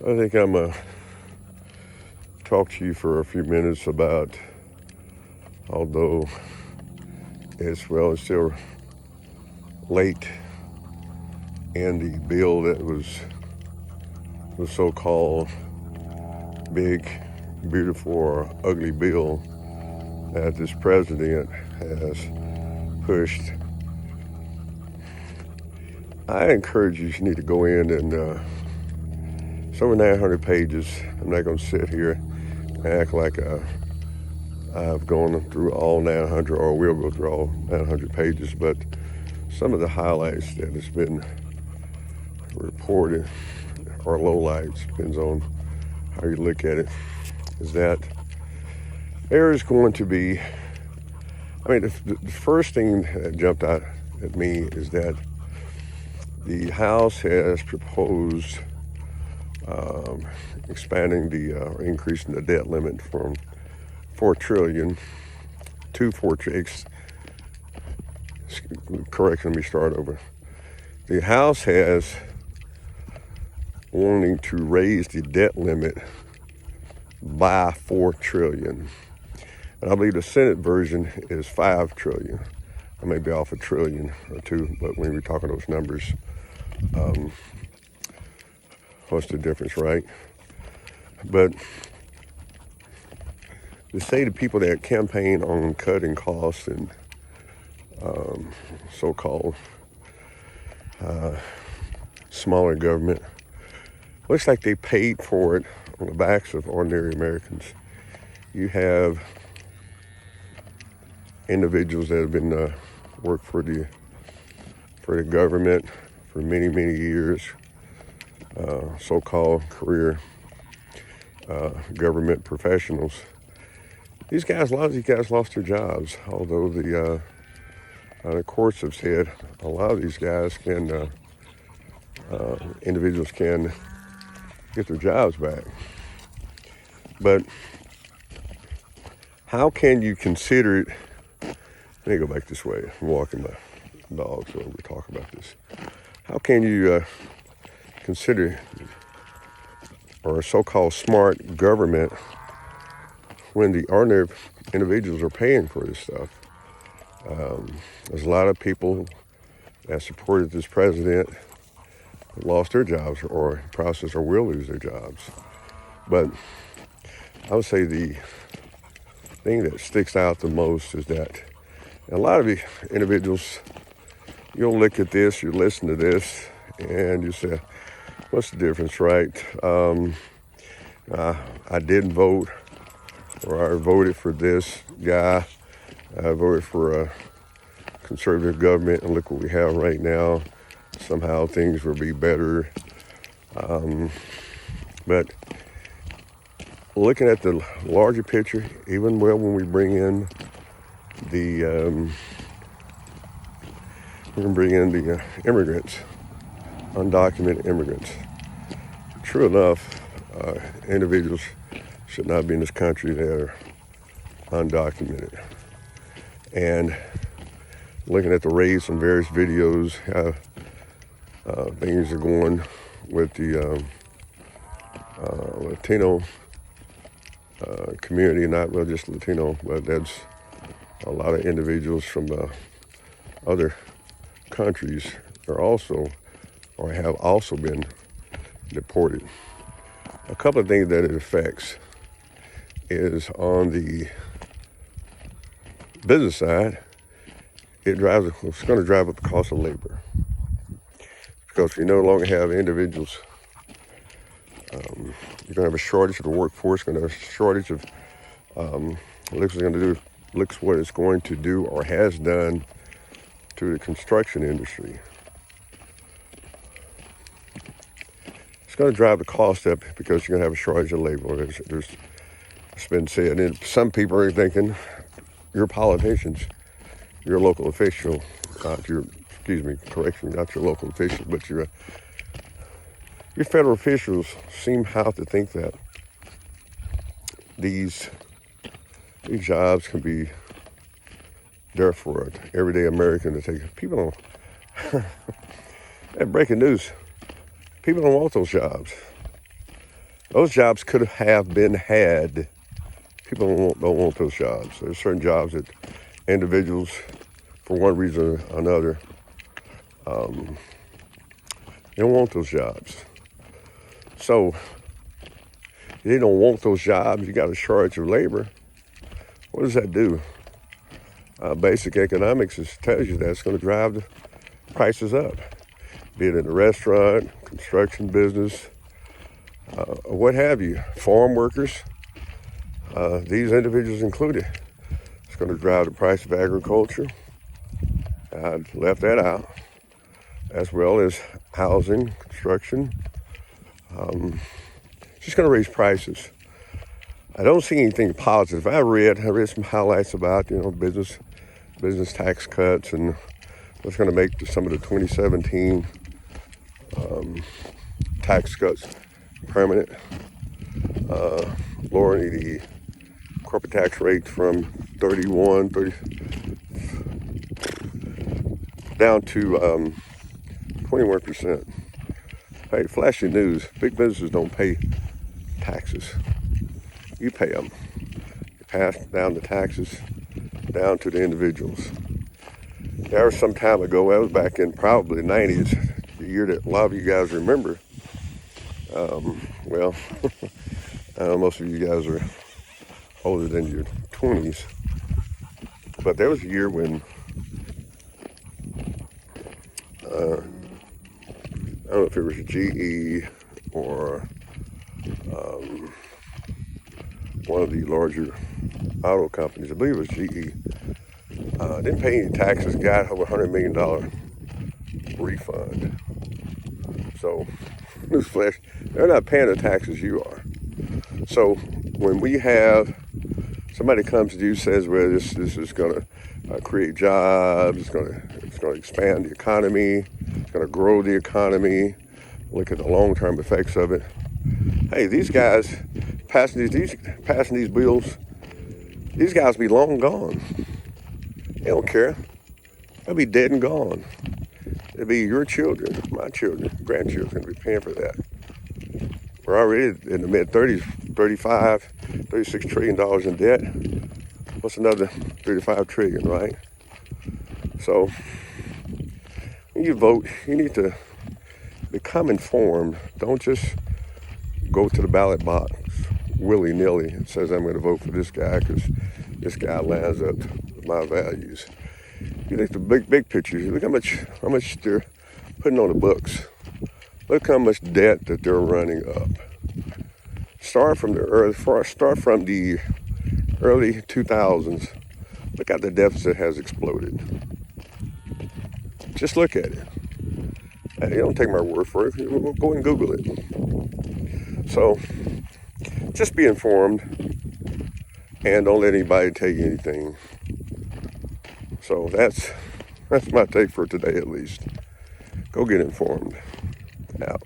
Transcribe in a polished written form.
I think I'm going to talk to you for a few minutes about, although it's still late in the bill that was the so-called big, beautiful, or ugly bill that this president has pushed. I encourage you need to go in and it's over 900 pages. I'm not going to sit here and act like I've gone through all 900 or will go through all 900 pages, but some of the highlights that has been reported, or lowlights, depends on how you look at it, is that there is going to be, the first thing that jumped out at me is that the House has proposed expanding increasing the debt limit from $4 trillion to $4 trillion. Correction, let me start over. The House has wanting to raise the debt limit by $4 trillion. And I believe the Senate version is $5 trillion. I may be off a trillion or two, but when we're talking those numbers, what's the difference, right? But to say to people that campaign on cutting costs and so-called smaller government, looks like they paid for it on the backs of ordinary Americans. You have individuals that have been worked for the government for many, many years, so-called career government professionals. A lot of these guys lost their jobs, although the courts have said a lot of these guys individuals can get their jobs back. But how can you consider it? Let me go back this way. I'm walking my dog, so we talk about this. How can you consider or so-called smart government when the ordinary individuals are paying for this stuff? There's a lot of people that supported this president that lost their jobs or in the process or will lose their jobs. But I would say the thing that sticks out the most is that a lot of the individuals, you'll look at this, you listen to this, and you say, what's the difference, right? I didn't vote, or I voted for this guy. I voted for a conservative government, and look what we have right now. Somehow things will be better. But looking at the larger picture, even when we bring in the immigrants, undocumented immigrants. True enough, individuals should not be in this country that are undocumented. And looking at the race and various videos, how things are going with the Latino community, not well just Latino, but that's a lot of individuals from other countries are also or have also been deported. A couple of things that it affects is on the business side, it's going to drive up the cost of labor. Because we no longer have individuals, you're going to have a shortage of the workforce, going to have a shortage of, looks what it's going to do or has done to the construction industry. It's going to drive the cost up because you're going to have a shortage of labor. It's been said, and some people are thinking, you're politicians, you're a local official, not your local official, but your federal officials seem how to think that these jobs can be there for an everyday American to take. People don't, breaking news, people don't want those jobs. Those jobs could have been had. People don't want those jobs. There's certain jobs that individuals, for one reason or another, they don't want those jobs. So they don't want those jobs. You got a shortage of labor. What does that do? Basic economics tells you that's going to drive the prices up, be it in the restaurant, construction business, or what have you. Farm workers, these individuals included. It's going to drive the price of agriculture. I left that out, as well as housing, construction. Just going to raise prices. I don't see anything positive. I read some highlights about business tax cuts and what's going to make some of the 2017 tax cuts permanent, lowering the corporate tax rate from 30 down to 21%. Hey, flashy news. Big businesses don't pay taxes. You pay them. You pass down the taxes down to the individuals. There was some time ago, that was back in probably the 90s, the year that a lot of you guys remember. Well, I know most of you guys are older than your 20s. But there was a year when, I don't know if it was GE or one of the larger auto companies, I believe it was GE, didn't pay any taxes, got over $100 million refund. So, newsflash, they're not paying the taxes you are. So, when we have somebody comes to you and says, well, this is going to create jobs, it's going to expand the economy, it's going to grow the economy, look at the long-term effects of it. Hey, these guys passing these bills, these guys be long gone. They don't care. They'll be dead and gone. It'll be your children, my children, grandchildren be paying for that. We're already in the mid-30s, $36 trillion in debt. What's another 35 trillion, right? So when you vote, you need to become informed. Don't just go to the ballot box willy-nilly and says, I'm going to vote for this guy because this guy lines up with my values. You look at the big picture. You look how much they're putting on the books. Look how much debt that they're running up. Start from the early 2000s. Look how the deficit has exploded. Just look at it. You don't take my word for it. Go and Google it. So, just be informed and don't let anybody tell you anything. So that's my take for today, at least. Go get informed. Out.